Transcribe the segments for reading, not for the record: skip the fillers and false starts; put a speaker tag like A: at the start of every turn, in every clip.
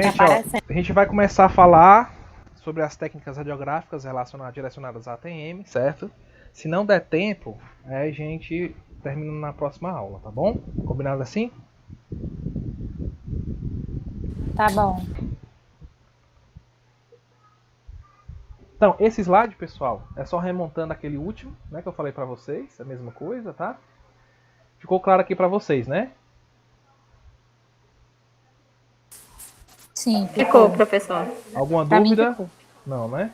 A: Gente, ó, a gente vai começar a falar sobre as técnicas radiográficas direcionadas à ATM, certo? Se não der tempo, a gente termina na próxima aula, tá bom? Combinado assim?
B: Tá bom.
A: Então, esse slide, pessoal, é só remontando aquele último, né, que eu falei pra vocês, a mesma coisa, tá? Ficou claro aqui pra vocês, né?
B: Sim,
C: Ficou,
B: ficou.
C: professor.
A: Alguma
B: Pra mim
A: dúvida?
B: ficou.
A: Não, né?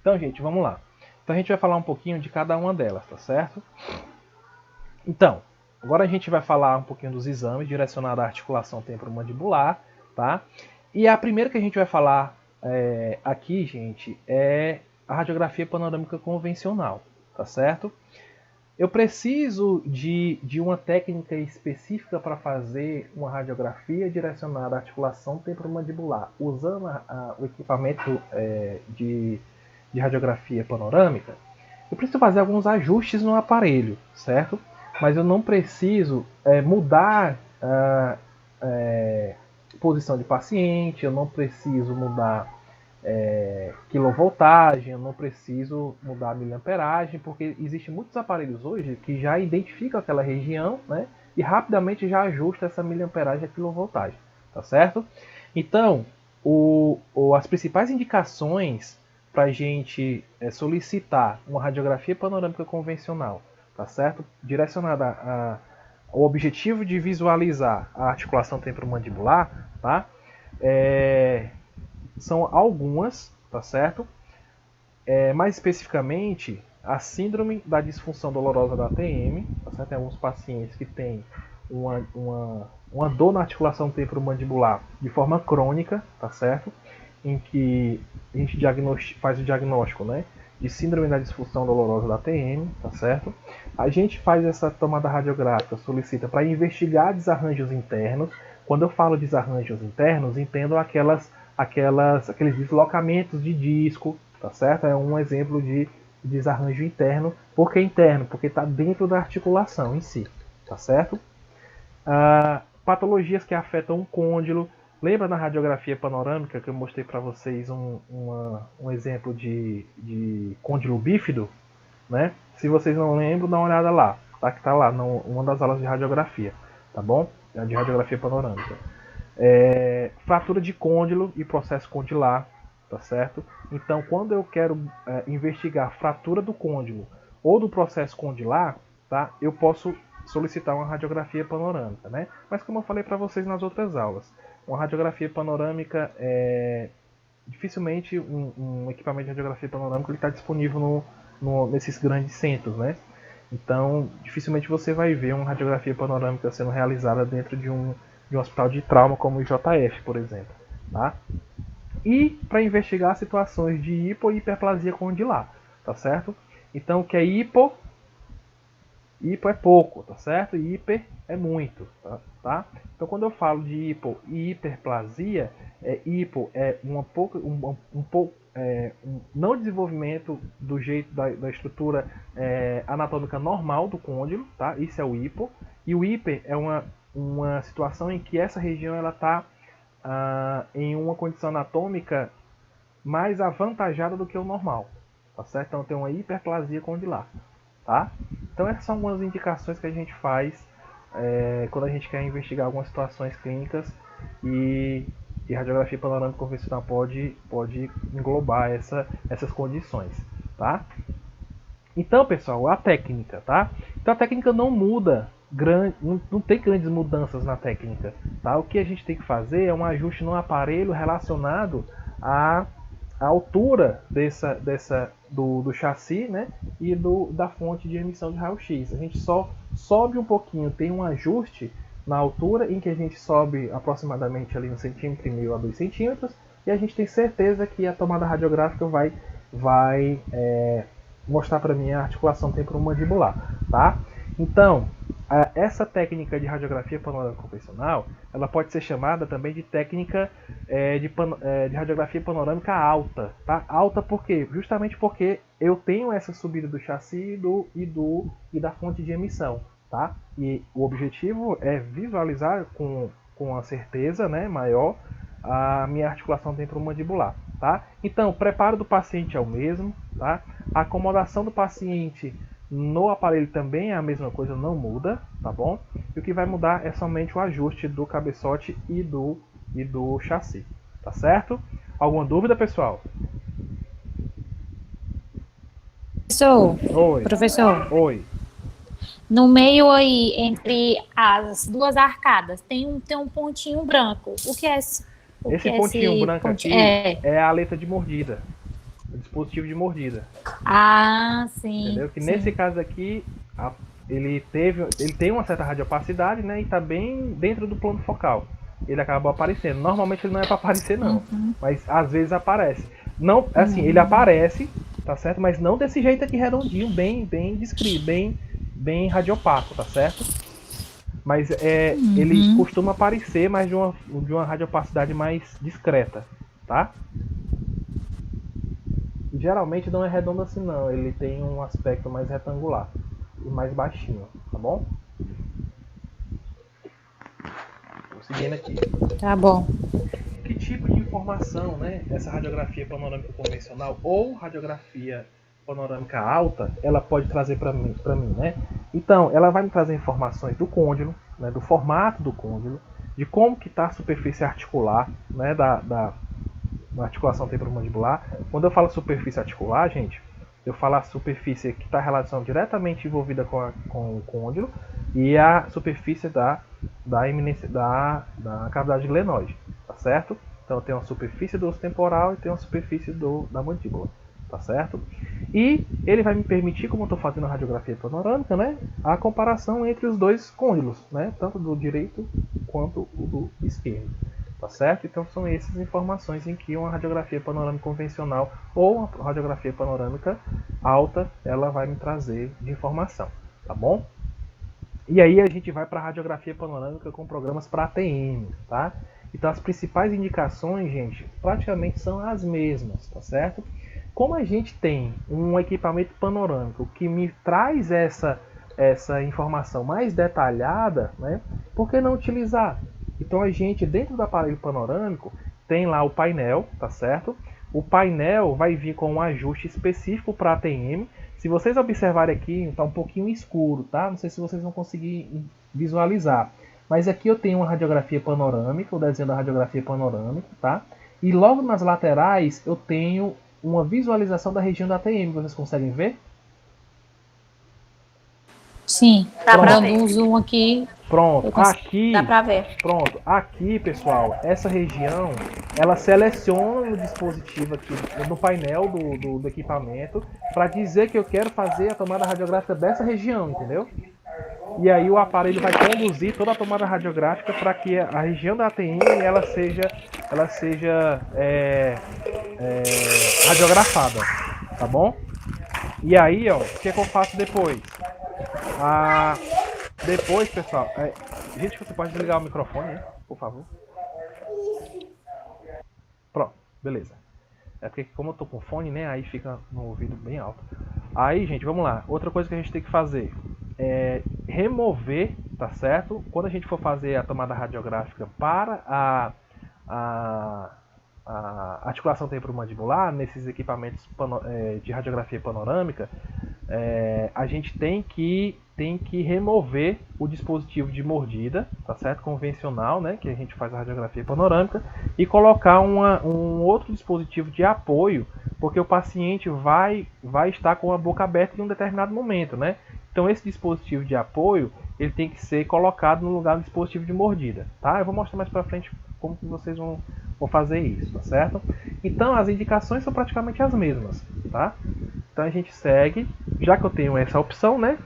A: Então, gente, vamos lá. Então a gente vai falar um pouquinho de cada uma delas, tá certo? Então, agora a gente vai falar um pouquinho dos exames direcionados à articulação temporomandibular, tá? E a primeira que a gente vai falar aqui, gente, é a radiografia panorâmica convencional, tá certo? Eu preciso de uma técnica específica para fazer uma radiografia direcionada à articulação temporomandibular, usando o equipamento de radiografia panorâmica. Eu preciso fazer alguns ajustes no aparelho, certo? Mas eu não preciso mudar a posição de paciente, eu não preciso mudar quilovoltagem, eu não preciso mudar a miliamperagem, porque existem muitos aparelhos hoje que já identificam aquela região, né, e rapidamente já ajusta essa miliamperagem e a quilovoltagem, tá certo? Então, as principais indicações para a gente solicitar uma radiografia panorâmica convencional, tá certo? Direcionada ao objetivo de visualizar a articulação temporomandibular, tá? São algumas, tá certo? Mais especificamente, a síndrome da disfunção dolorosa da ATM, tá certo? Tem alguns pacientes que têm uma dor na articulação temporomandibular de forma crônica, tá certo? Em que a gente faz o diagnóstico, né, de síndrome da disfunção dolorosa da ATM, tá certo? A gente faz essa tomada radiográfica, solicita para investigar desarranjos internos. Quando eu falo desarranjos internos, entendo aqueles deslocamentos de disco, tá certo? É um exemplo de desarranjo interno. Por que interno? Porque está dentro da articulação em si, tá certo? Patologias que afetam o côndilo. Lembra na radiografia panorâmica que eu mostrei para vocês um exemplo de côndilo bífido? Né? Se vocês não lembram, dá uma olhada lá. Tá? Que tá lá, uma das aulas de radiografia. Tá bom? De radiografia panorâmica. Fratura de côndilo e processo condilar, tá certo? Então, quando eu quero investigar fratura do côndilo ou do processo condilar, tá? Eu posso solicitar uma radiografia panorâmica, né? Mas como eu falei para vocês nas outras aulas, uma radiografia panorâmica dificilmente um equipamento de radiografia panorâmica está disponível nesses grandes centros, né? Então, dificilmente você vai ver uma radiografia panorâmica sendo realizada dentro de um hospital de trauma como o IJF, por exemplo. Tá? E para investigar situações de hipo e hiperplasia condilar, tá certo? Então, o que é hipo? Hipo é pouco, tá certo? E hiper é muito, tá? Então, quando eu falo de hipo e hiperplasia, hipo é um não desenvolvimento do jeito da estrutura anatômica normal do côndilo, tá? Isso é o hipo. E o hiper é uma situação em que essa região ela está em uma condição anatômica mais avantajada do que o normal, tá certo? Então tem uma hiperplasia condilar, tá? Então essas são algumas indicações que a gente faz quando a gente quer investigar algumas situações clínicas e radiografia panorâmica convencional pode englobar essas condições, tá? Então, pessoal, a técnica, tá? Então a técnica não muda, não tem grandes mudanças na técnica, tá? O que a gente tem que fazer é um ajuste no aparelho relacionado à altura do chassi, né? E da fonte de emissão de raio-x. A gente só sobe um pouquinho, tem um ajuste na altura em que a gente sobe aproximadamente ali 1,5 cm a 2 cm e a gente tem certeza que a tomada radiográfica vai mostrar para mim a articulação temporomandibular, tá? Então, essa técnica de radiografia panorâmica convencional, ela pode ser chamada também de técnica de radiografia panorâmica alta, tá? Alta por quê? Justamente porque eu tenho essa subida do chassi e da fonte de emissão, tá? E o objetivo é visualizar com a certeza, né, maior a minha articulação temporomandibular, tá? Então, o preparo do paciente é o mesmo, tá? A acomodação do paciente no aparelho também é a mesma coisa, não muda, tá bom? E o que vai mudar é somente o ajuste do cabeçote e do chassi, tá certo? Alguma dúvida, pessoal?
B: Professor,
A: Oi,
B: professor,
A: oi.
B: no meio aí, entre as duas arcadas, tem um pontinho branco. O que
A: Esse
B: é
A: pontinho
B: esse
A: branco
B: pontinho?
A: aqui
B: É.
A: é a aleta de mordida, o dispositivo de mordida.
B: Ah, sim,
A: Entendeu? Que nesse
B: sim.
A: caso aqui, ele tem uma certa radiopacidade, né? E está bem dentro do plano focal. Ele acabou aparecendo. Normalmente ele não é para aparecer não,
B: Uhum.
A: mas às vezes aparece. Não, assim, ele
B: Uhum.
A: aparece, tá certo? Mas não desse jeito aqui redondinho, bem descrito, bem radiopaco, tá certo? Mas ele
B: Uhum.
A: costuma aparecer, mas de uma radiopacidade mais discreta, tá? Geralmente não é redondo assim não, ele tem um aspecto mais retangular e mais baixinho, tá bom? Vou seguindo aqui.
B: Tá bom.
A: Que tipo de informação, né, essa radiografia panorâmica convencional ou radiografia panorâmica alta, ela pode trazer para mim, né? Então, ela vai me trazer informações do côndilo, né, do formato do côndilo, de como que está a superfície articular, né, da articulação temporomandibular. Quando eu falo superfície articular, gente, eu falo a superfície que está relação diretamente envolvida com o côndilo e a superfície da cavidade glenoide, tá certo? Então eu tenho a superfície do osso temporal e tenho a superfície da mandíbula, tá certo? E ele vai me permitir, como eu estou fazendo a radiografia panorâmica, né, a comparação entre os dois côndilos, né, tanto do direito quanto o do esquerdo. Tá certo? Então são essas informações em que uma radiografia panorâmica convencional ou uma radiografia panorâmica alta ela vai me trazer de informação, tá bom? E aí a gente vai para a radiografia panorâmica com programas para ATM, tá? Então as principais indicações, gente, praticamente são as mesmas, tá certo? Como a gente tem um equipamento panorâmico que me traz essa informação mais detalhada, né? Por que não utilizar? Então a gente, dentro do aparelho panorâmico, tem lá o painel, tá certo? O painel vai vir com um ajuste específico para ATM. Se vocês observarem aqui, está um pouquinho escuro, tá? Não sei se vocês vão conseguir visualizar. Mas aqui eu tenho uma radiografia panorâmica, o desenho da radiografia panorâmica, tá? E logo nas laterais eu tenho uma visualização da região da ATM. Vocês conseguem ver?
B: Sim.
C: Dá pra
B: Dando
C: ver.
B: um zoom aqui,
A: Pronto,
B: eu consigo.
C: Dá
A: aqui,
C: pra ver.
A: pronto, aqui, pessoal, essa região, ela seleciona no dispositivo aqui, no painel do equipamento, para dizer que eu quero fazer a tomada radiográfica dessa região, entendeu? E aí o aparelho vai conduzir toda a tomada radiográfica para que a região da ATM ela seja radiografada, tá bom? E aí, ó, o que é que eu faço depois? Depois, pessoal, gente, você pode desligar o microfone, né? Por favor. Pronto, beleza. É porque como eu tô com fone, né? Aí fica no ouvido bem alto. Aí, gente, vamos lá. Outra coisa que a gente tem que fazer é remover, tá certo? Quando a gente for fazer a tomada radiográfica para a, a articulação temporomandibular, nesses equipamentos de radiografia panorâmica, a gente tem que remover o dispositivo de mordida, tá certo? Convencional, né? Que a gente faz a radiografia panorâmica, e colocar um outro dispositivo de apoio, porque o paciente vai estar com a boca aberta em um determinado momento, né? Então esse dispositivo de apoio ele tem que ser colocado no lugar do dispositivo de mordida, tá? Eu vou mostrar mais para frente como que vocês vão fazer isso, tá certo? Então as indicações são praticamente as mesmas, tá? Então a gente segue, já que eu tenho essa opção, né?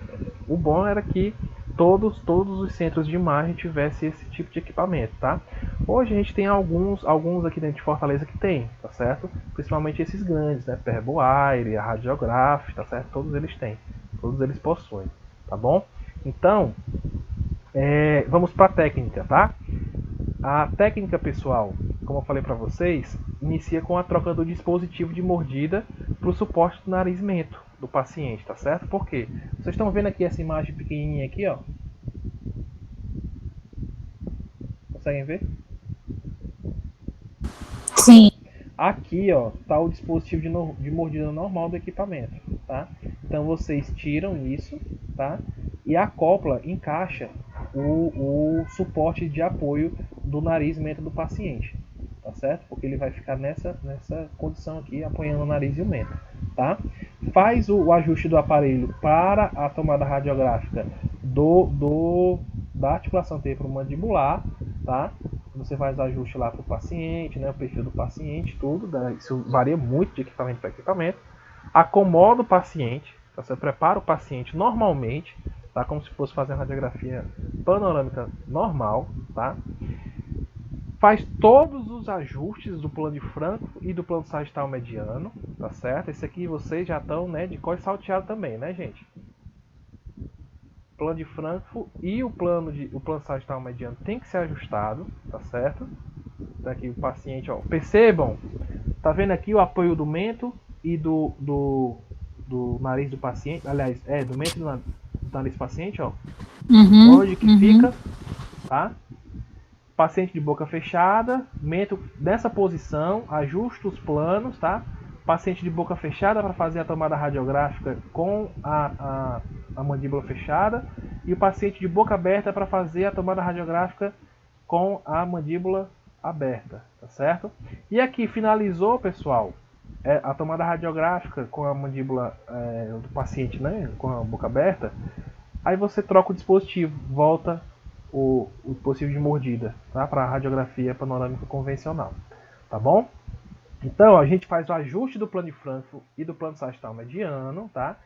A: O bom era que todos os centros de imagem tivessem esse tipo de equipamento, tá? Hoje a gente tem alguns aqui dentro de Fortaleza que tem, tá certo? Principalmente esses grandes, né? Perboaire, a Radiograph, tá certo? Todos eles têm, todos eles possuem, tá bom? Então, vamos para a técnica, tá? A técnica, pessoal, como eu falei para vocês, inicia com a troca do dispositivo de mordida para o suporte do narizmento do paciente, tá certo? Por quê? Vocês estão vendo aqui essa imagem pequenininha aqui, ó? Conseguem ver?
B: Sim.
A: Aqui, ó, tá o dispositivo de mordida normal do equipamento, tá? Então vocês tiram isso, tá? E acopla, encaixa o suporte de apoio do nariz e mento do paciente, tá certo? Porque ele vai ficar nessa condição aqui, apoiando o nariz e o mento, tá? Faz o ajuste do aparelho para a tomada radiográfica da articulação temporomandibular, tá? Você faz o ajuste lá para o paciente, né, o perfil do paciente, tudo, isso varia muito de equipamento para equipamento. Acomoda o paciente, tá? Você prepara o paciente normalmente, tá? Como se fosse fazer uma radiografia panorâmica normal, tá? Faz todos os ajustes do plano de Frankfurt e do plano sagital mediano, tá certo? Esse aqui vocês já estão, né, de cós salteado também, né, gente? Plano de Frankfurt e o plano sagital mediano tem que ser ajustado, tá certo? Tá aqui o paciente, ó. Percebam, tá vendo aqui o apoio do mento e do nariz do paciente, aliás, do mento e do nariz do paciente, ó. Onde que fica, tá? Paciente de boca fechada, mento nessa posição, ajusta os planos, tá? Paciente de boca fechada para fazer a tomada radiográfica com a mandíbula fechada, e o paciente de boca aberta para fazer a tomada radiográfica com a mandíbula aberta, tá certo? E aqui finalizou, pessoal, a tomada radiográfica com a mandíbula do paciente, né, com a boca aberta. Aí você troca o dispositivo, volta o dispositivo de mordida, tá, para a radiografia panorâmica convencional, tá bom? Então a gente faz o ajuste do plano de Frankfurt e do plano sagital mediano, tá?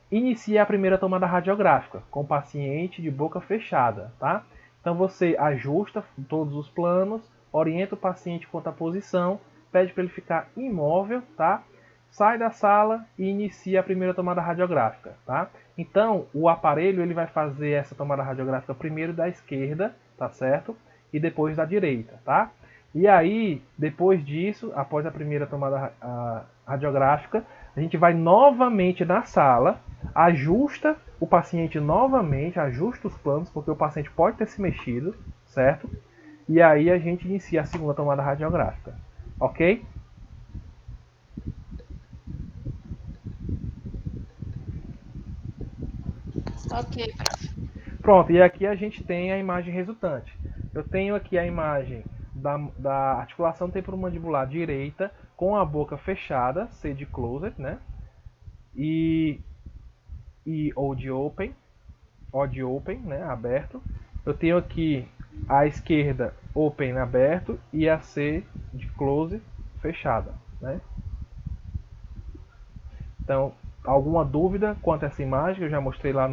A: Inicia a primeira tomada radiográfica com o paciente de boca fechada, tá? Então você ajusta todos os planos, orienta o paciente quanto à posição, pede para ele ficar imóvel, tá? Sai da sala e inicia a primeira tomada radiográfica, tá? Então o aparelho ele vai fazer essa tomada radiográfica primeiro da esquerda, tá certo? E depois da direita, tá? E aí, depois disso, após a primeira tomada radiográfica, a gente vai novamente na sala, ajusta o paciente novamente, ajusta os planos, porque o paciente pode ter se mexido, certo? E aí a gente inicia a segunda tomada radiográfica, ok?
C: Ok.
A: Pronto, e aqui a gente tem a imagem resultante. Eu tenho aqui a imagem da articulação temporomandibular direita com a boca fechada, sede closed, né? E odd open, né? Aberto. Eu tenho aqui a esquerda open aberto e a C de close fechada, né? Então, alguma dúvida quanto a essa imagem que eu já mostrei lá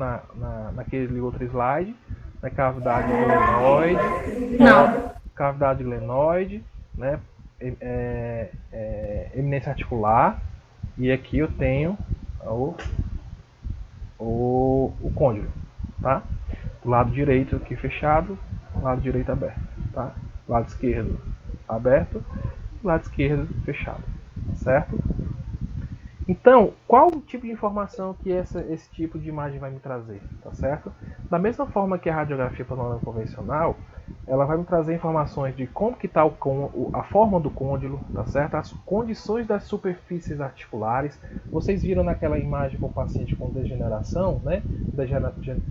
A: naquele outro slide? Na cavidade glenoide.
B: Não.
A: Cavidade glenoide, né? Eminência articular. E aqui eu tenho o côndilo, tá? Do lado direito aqui fechado, lado direito aberto, tá? Lado esquerdo aberto, lado esquerdo fechado, certo? Então, qual o tipo de informação que esse tipo de imagem vai me trazer, tá certo? Da mesma forma que a radiografia panorâmica convencional, ela vai me trazer informações de como que está a forma do côndilo, tá certo? As condições das superfícies articulares. Vocês viram naquela imagem com o paciente com degeneração, né?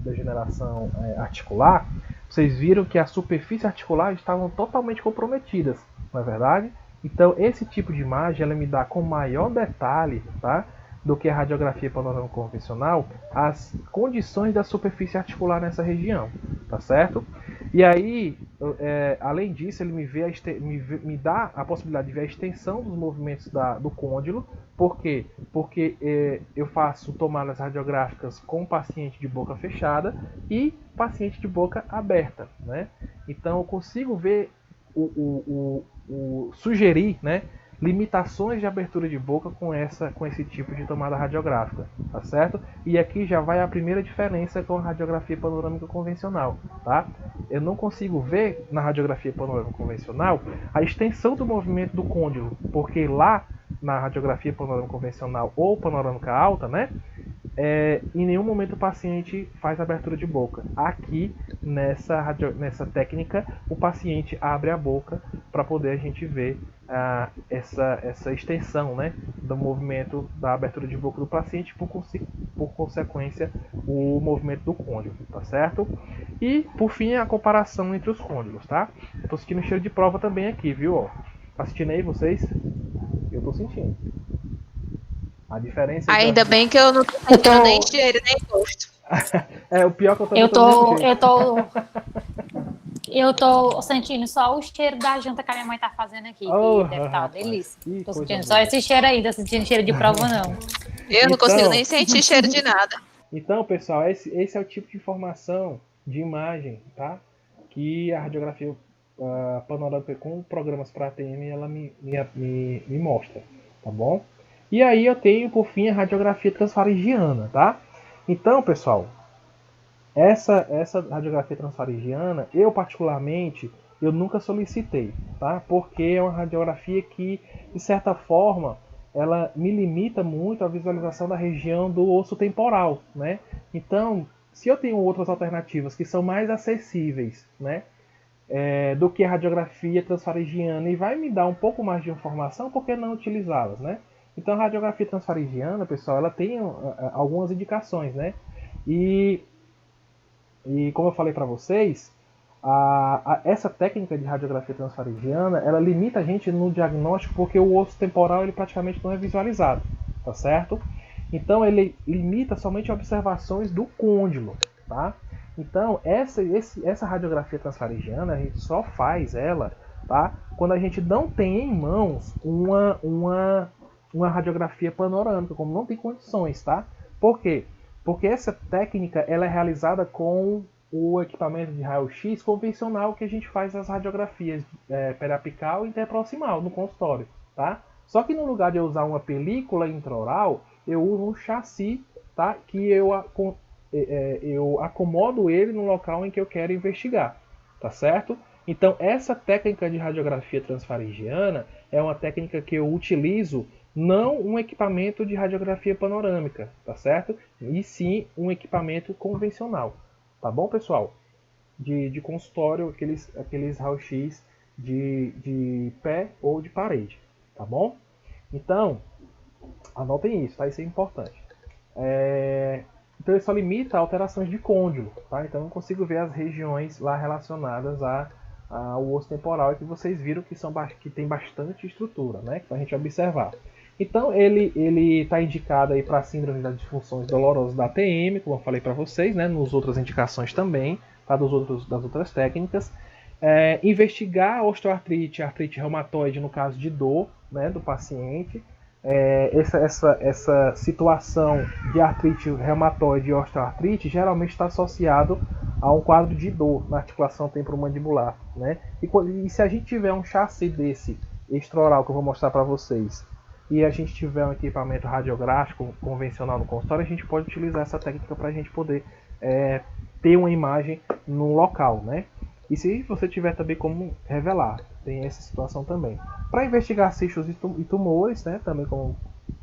A: Degeneração articular. Vocês viram que as superfícies articulares estavam totalmente comprometidas, não é verdade? Então, esse tipo de imagem ela me dá com maior detalhe, tá, do que a radiografia panorâmica convencional, as condições da superfície articular nessa região, tá certo? E aí, além disso, ele me dá a possibilidade de ver a extensão dos movimentos do côndilo. Por quê? Porque eu faço tomadas radiográficas com paciente de boca fechada e paciente de boca aberta, né? Então, eu consigo ver sugerir, né, limitações de abertura de boca com esse tipo de tomada radiográfica, tá certo? E aqui já vai a primeira diferença com a radiografia panorâmica convencional, tá? Eu não consigo ver na radiografia panorâmica convencional a extensão do movimento do côndilo, porque lá na radiografia panorâmica convencional ou panorâmica alta, né, em nenhum momento o paciente faz abertura de boca. Aqui, nessa técnica, o paciente abre a boca para poder a gente ver essa extensão, né, do movimento da abertura de boca do paciente, por consequência, o movimento do côndilo, tá certo? E, por fim, a comparação entre os côndilos, tá? Eu tô sentindo cheiro de prova também aqui, viu? Ó, tá sentindo aí vocês? Eu tô sentindo. A diferença
C: Ainda bem que eu não tô
B: Eu
C: sentindo nem
B: tô,
C: cheiro, nem gosto.
A: o pior que eu também
B: eu
A: tô do mesmo
B: tô,
A: jeito.
B: eu tô sentindo só o cheiro da janta que a minha mãe tá fazendo aqui,
A: Oh,
B: que deve estar uma
A: rapaz,
B: delícia.
A: que
B: Tô
A: coisa
B: sentindo
A: boa.
B: só esse cheiro aí, tô sentindo cheiro de prova não.
C: Eu não consigo nem sentir cheiro de nada.
A: Então, pessoal, esse é o tipo de informação de imagem, tá? Que a radiografia panorâmica com programas para ATM ela me mostra, tá bom? E aí eu tenho, por fim, a radiografia transfaringiana, tá? Então, pessoal, essa radiografia transfaringiana, eu particularmente, eu nunca solicitei, tá? Porque é uma radiografia que, de certa forma, ela me limita muito a visualização da região do osso temporal, né? Então, se eu tenho outras alternativas que são mais acessíveis, né? Do que a radiografia transfaringiana e vai me dar um pouco mais de informação, por que não utilizá-las, né? Então, a radiografia transfaringiana, pessoal, ela tem algumas indicações, né? E como eu falei para vocês, essa técnica de radiografia transfaringiana, ela limita a gente no diagnóstico porque o osso temporal ele praticamente não é visualizado, tá certo? Então ele limita somente observações do côndilo, tá? Então essa radiografia transfaringiana a gente só faz ela, tá? Quando a gente não tem em mãos uma radiografia panorâmica, como não tem condições, tá? Por quê? Porque essa técnica ela é realizada com o equipamento de raio-x convencional que a gente faz as radiografias periapical e interproximal no consultório, tá? Só que no lugar de eu usar uma película intraoral, eu uso um chassi, tá? Que eu acomodo ele no local em que eu quero investigar, tá certo? Então essa técnica de radiografia transfaringiana é uma técnica que eu utilizo não um equipamento de radiografia panorâmica, tá certo? E sim um equipamento convencional, tá bom, pessoal? De consultório, aqueles raio-x de pé ou de parede, tá bom? Então, anotem isso, tá? Isso é importante. Então ele só limita a alterações de côndilo, tá? Então eu não consigo ver as regiões lá relacionadas ao osso temporal que vocês viram que tem bastante estrutura, né? Para a gente observar. Então ele está indicado aí para síndrome das disfunções dolorosas da ATM, como eu falei para vocês, né? Nas outras indicações também, tá? Das outras técnicas. Investigar a osteoartrite, artrite reumatoide no caso de dor, né, do paciente. Essa situação de artrite reumatoide e osteoartrite geralmente está associado a um quadro de dor na articulação temporomandibular, né? E se a gente tiver um chassi desse extraoral que eu vou mostrar para vocês e a gente tiver um equipamento radiográfico convencional no consultório, a gente pode utilizar essa técnica para a gente poder ter uma imagem no local, né? E se você tiver também como revelar, tem essa situação também. Para investigar cistos e tumores, né, também como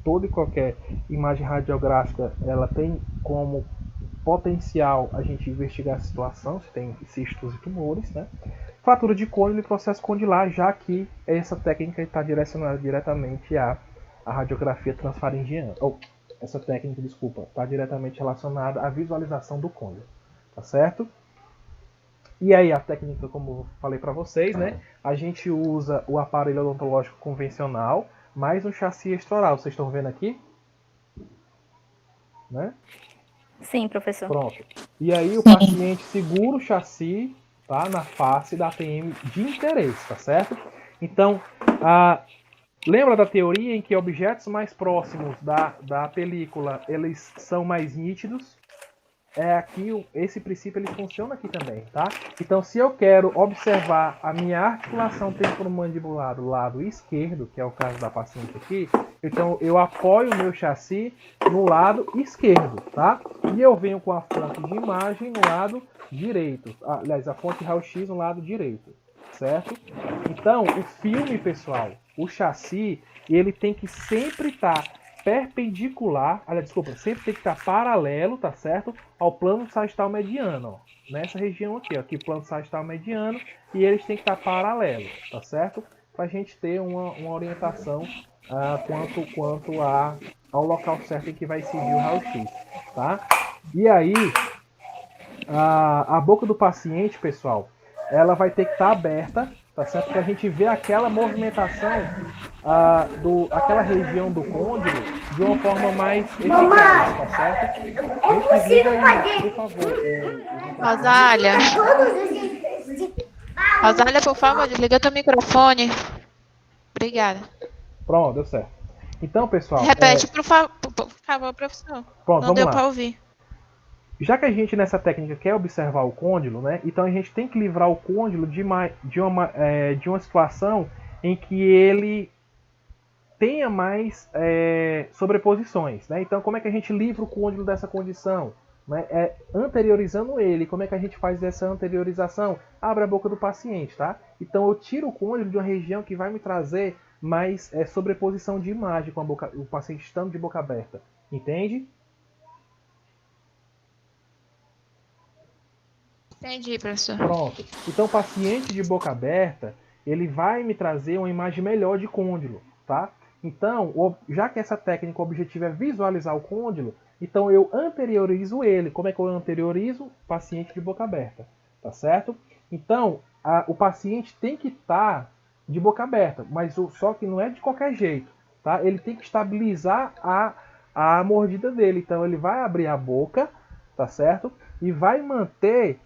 A: toda e qualquer imagem radiográfica, ela tem como potencial a gente investigar a situação, se tem cistos e tumores, né? Fratura de côndilo e processo condilar, já que essa técnica está direcionada diretamente à radiografia transfaringiana. Essa técnica, desculpa, está diretamente relacionada à visualização do côndilo, tá certo? E aí a técnica, como eu falei para vocês, né? A gente usa o aparelho odontológico convencional, mais um chassi extraoral. Vocês estão vendo aqui? Né?
D: Sim, professor.
A: Pronto. E aí o paciente segura o chassi, tá, na face da ATM de interesse, tá certo? Então, lembra da teoria em que objetos mais próximos da película eles são mais nítidos? Aqui esse princípio ele funciona aqui também, tá? Então, se eu quero observar a minha articulação temporomandibular do lado esquerdo, que é o caso da paciente aqui, então eu apoio o meu chassi no lado esquerdo, tá? E eu venho com a fonte de imagem no lado direito. Aliás, a fonte raio-x no lado direito, certo? Então, o filme, pessoal, o chassi, ele tem que sempre estar perpendicular, desculpa, sempre tem que estar paralelo, tá certo? Ao plano sagital mediano, ó. Nessa região aqui, ó, aqui plano sagital mediano, e eles têm que estar paralelos, tá certo? Para a gente ter uma orientação quanto ao local certo em que vai incidir o raio-x, tá? E aí, a boca do paciente, pessoal, ela vai ter que estar aberta, tá certo? Para a gente ver aquela movimentação, aquela região do côndilo de uma forma mais eficaz, tá certo? Gente, desliga aí, por favor.
C: Rosália. Rosália, por favor, desliga teu microfone. Obrigada.
A: Pronto, deu certo. Então, pessoal...
C: Repete, por favor, professor.
A: Pronto,
C: Não
A: vamos
C: deu
A: lá.
C: para ouvir.
A: Já que a gente nessa técnica quer observar o côndilo, né? Então a gente tem que livrar o côndilo de uma situação em que ele tenha mais sobreposições, né? Então como é que a gente livra o côndilo dessa condição? Né? Anteriorizando ele. Como é que a gente faz essa anteriorização? Abre a boca do paciente, tá? Então eu tiro o côndilo de uma região que vai me trazer mais sobreposição de imagem com o paciente estando de boca aberta. Entende?
C: Entendi, professor.
A: Pronto. Então, o paciente de boca aberta, ele vai me trazer uma imagem melhor de côndilo, tá? Então, já que essa técnica, o objetivo é visualizar o côndilo, então eu anteriorizo ele. Como é que eu anteriorizo? Paciente de boca aberta, tá certo? Então, o paciente tem que estar de boca aberta, mas só que não é de qualquer jeito, tá? Ele tem que estabilizar a mordida dele. Então, ele vai abrir a boca, tá certo? E vai manter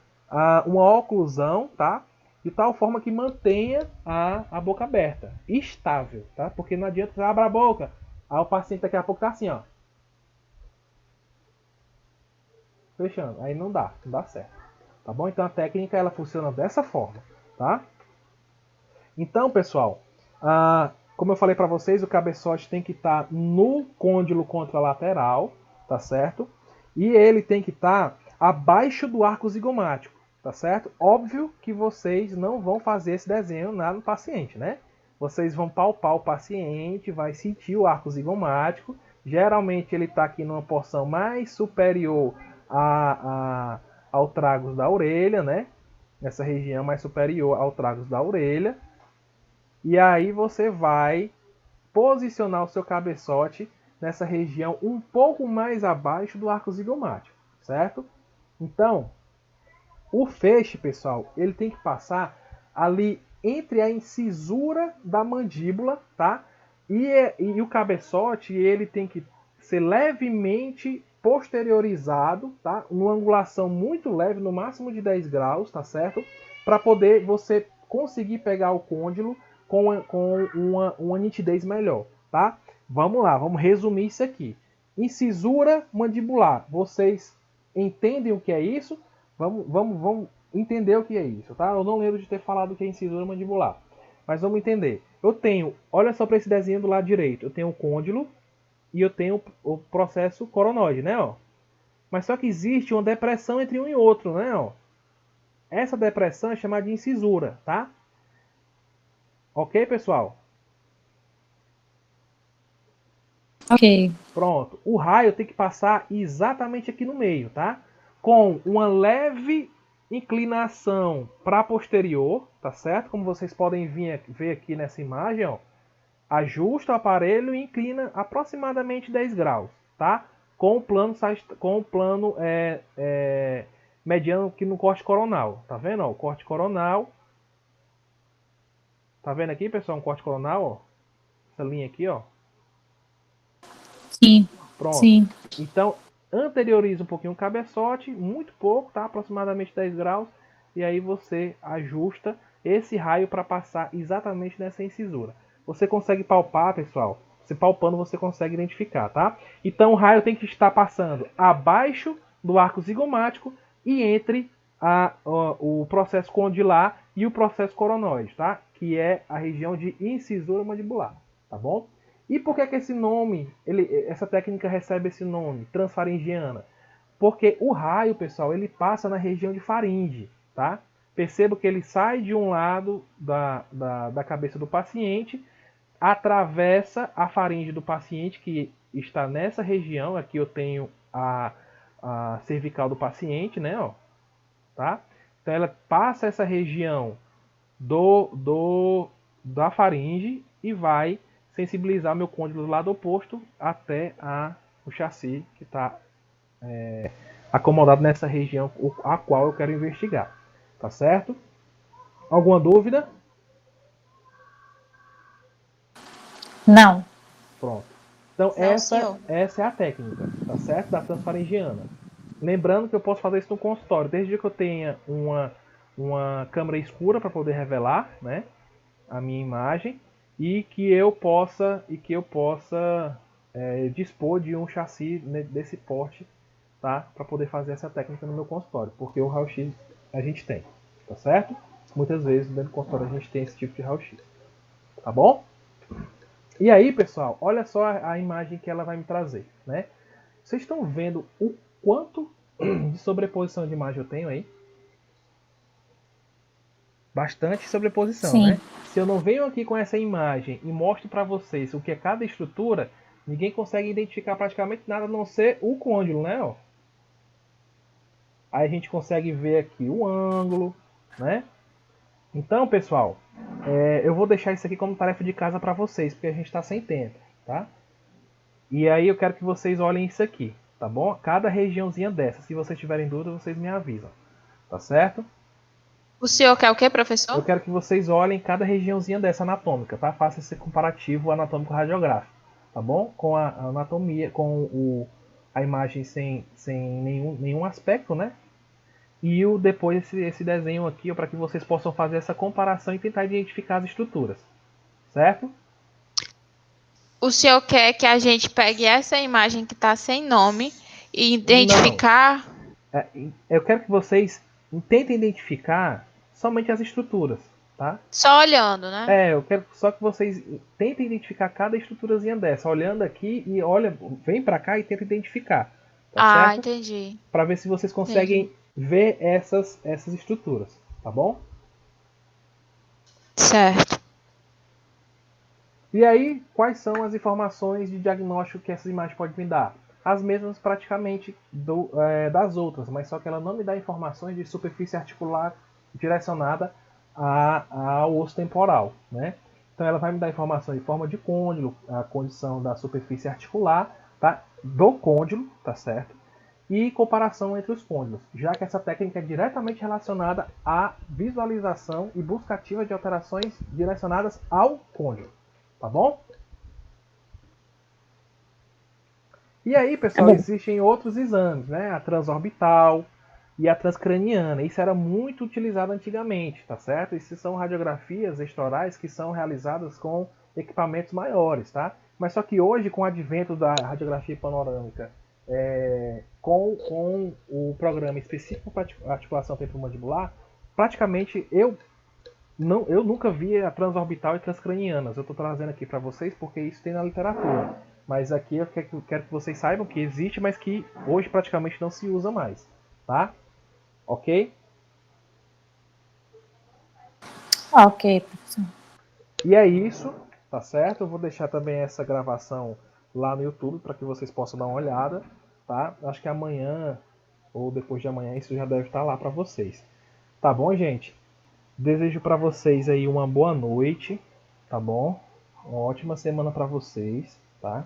A: uma oclusão, tá? De tal forma que mantenha a boca aberta, estável, tá? Porque não adianta você abrir a boca, aí o paciente daqui a pouco tá assim, ó. Fechando, aí não dá certo, tá bom? Então a técnica ela funciona dessa forma, tá? Então, pessoal, como eu falei para vocês, o cabeçote tem que estar no côndilo contralateral, tá certo? E ele tem que estar abaixo do arco zigomático, tá certo? Óbvio que vocês não vão fazer esse desenho no paciente, né? Vocês vão palpar o paciente, vai sentir o arco zigomático. Geralmente ele está aqui numa porção mais superior ao tragus da orelha, né? Nessa região mais superior ao tragus da orelha. E aí você vai posicionar o seu cabeçote nessa região um pouco mais abaixo do arco zigomático, certo? Então, o feixe, pessoal, ele tem que passar ali entre a incisura da mandíbula, tá? E o cabeçote, ele tem que ser levemente posteriorizado, tá? Uma angulação muito leve, no máximo de 10 graus, tá certo? Para poder você conseguir pegar o côndilo com uma nitidez melhor, tá? Vamos lá, vamos resumir isso aqui. Incisura mandibular. Vocês entendem o que é isso? Vamos entender o que é isso, tá? Eu não lembro de ter falado o que é incisura mandibular, mas vamos entender. Eu tenho, olha só para esse desenho do lado direito, eu tenho o côndilo e eu tenho o processo coronoide, né? Ó. Mas só que existe uma depressão entre um e outro, né? Ó. Essa depressão é chamada de incisura, tá? Ok, pessoal?
B: Ok.
A: Pronto. O raio tem que passar exatamente aqui no meio, tá? Com uma leve inclinação para posterior, tá certo? Como vocês podem ver aqui nessa imagem, ó. Ajusta o aparelho e inclina aproximadamente 10 graus, tá? Com o plano mediano aqui no corte coronal, tá vendo? Ó, o corte coronal. Tá vendo aqui, pessoal? Um corte coronal, ó. Essa linha aqui, ó.
B: Sim.
A: Pronto.
B: Sim.
A: Então, anterioriza um pouquinho o cabeçote, muito pouco, tá? Aproximadamente 10 graus. E aí você ajusta esse raio para passar exatamente nessa incisura. Você consegue palpar, pessoal? Se palpando, você consegue identificar, tá? Então, o raio tem que estar passando abaixo do arco zigomático e entre o processo condilar e o processo coronoide, tá? Que é a região de incisura mandibular, tá bom? E por que esse nome, essa técnica recebe esse nome, transfaringiana? Porque o raio, pessoal, ele passa na região de faringe, tá? Perceba que ele sai de um lado da cabeça do paciente, atravessa a faringe do paciente que está nessa região. Aqui eu tenho a cervical do paciente, né? Ó, tá? Então ela passa essa região da faringe e vai sensibilizar meu côndilo do lado oposto até o chassi que está acomodado nessa região a qual eu quero investigar. Tá certo? Alguma dúvida?
B: Não.
A: Pronto. Então
C: Não, senhor.
A: essa é a técnica, tá certo? Da transfaringiana. Lembrando que eu posso fazer isso no consultório, desde que eu tenha uma câmera escura para poder revelar, né, a minha imagem e que eu possa dispor de um chassi desse porte, tá, para poder fazer essa técnica no meu consultório, porque o raio-x a gente tem, tá certo? Muitas vezes dentro do consultório a gente tem esse tipo de raio-x, tá bom? E aí, pessoal, olha só a imagem que ela vai me trazer, né? Vocês estão vendo o quanto de sobreposição de imagem eu tenho aí? Bastante sobreposição,
B: Sim.
A: né? Se eu não venho aqui com essa imagem e mostro para vocês o que é cada estrutura, ninguém consegue identificar praticamente nada a não ser o côndilo, né? Ó. Aí a gente consegue ver aqui o ângulo, né? Então, pessoal, eu vou deixar isso aqui como tarefa de casa para vocês, porque a gente está sem tempo, tá? E aí eu quero que vocês olhem isso aqui, tá bom? Cada regiãozinha dessa. Se vocês tiverem dúvida, vocês me avisam, tá certo?
C: O senhor quer o quê,
A: Eu
C: professor?
A: quero que vocês olhem cada regiãozinha dessa anatômica, tá? Faça esse comparativo anatômico radiográfico, tá bom? Com a anatomia, com a imagem sem nenhum aspecto, né? E depois esse desenho aqui, para que vocês possam fazer essa comparação e tentar identificar as estruturas, certo?
C: O senhor quer que a gente pegue essa imagem que está sem nome e identificar?
A: Eu quero que vocês tentem identificar somente as estruturas, tá?
C: Só olhando, né?
A: Eu quero só que vocês tentem identificar cada estruturazinha dessa, olhando aqui e olha, vem para cá e tenta identificar, tá certo?
C: Entendi.
A: Para ver se vocês conseguem ver essas estruturas, tá bom?
C: Certo.
A: E aí, quais são as informações de diagnóstico que essa imagem pode me dar? As mesmas praticamente das outras, mas só que ela não me dá informações de superfície articular direcionada ao osso temporal, né? Então ela vai me dar informação em forma de côndilo, a condição da superfície articular, tá? Do côndilo, tá certo? E comparação entre os côndilos, já que essa técnica é diretamente relacionada à visualização e busca ativa de alterações direcionadas ao côndilo. Tá bom? E aí, pessoal, existem outros exames, né? A transorbital e a transcraniana. Isso era muito utilizado antigamente, tá certo? Isso são radiografias extraorais que são realizadas com equipamentos maiores, tá? Mas só que hoje, com o advento da radiografia panorâmica, com o programa específico para articulação temporomandibular, praticamente eu nunca vi a transorbital e transcranianas. Eu estou trazendo aqui para vocês porque isso tem na literatura. Mas aqui eu quero que vocês saibam que existe, mas que hoje praticamente não se usa mais. Tá? Ok?
B: Ok, professor.
A: E é isso, tá certo? Eu vou deixar também essa gravação lá no YouTube para que vocês possam dar uma olhada. Tá? Acho que amanhã ou depois de amanhã isso já deve estar lá para vocês. Tá bom, gente? Desejo para vocês aí uma boa noite, tá bom? Uma ótima semana para vocês, tá?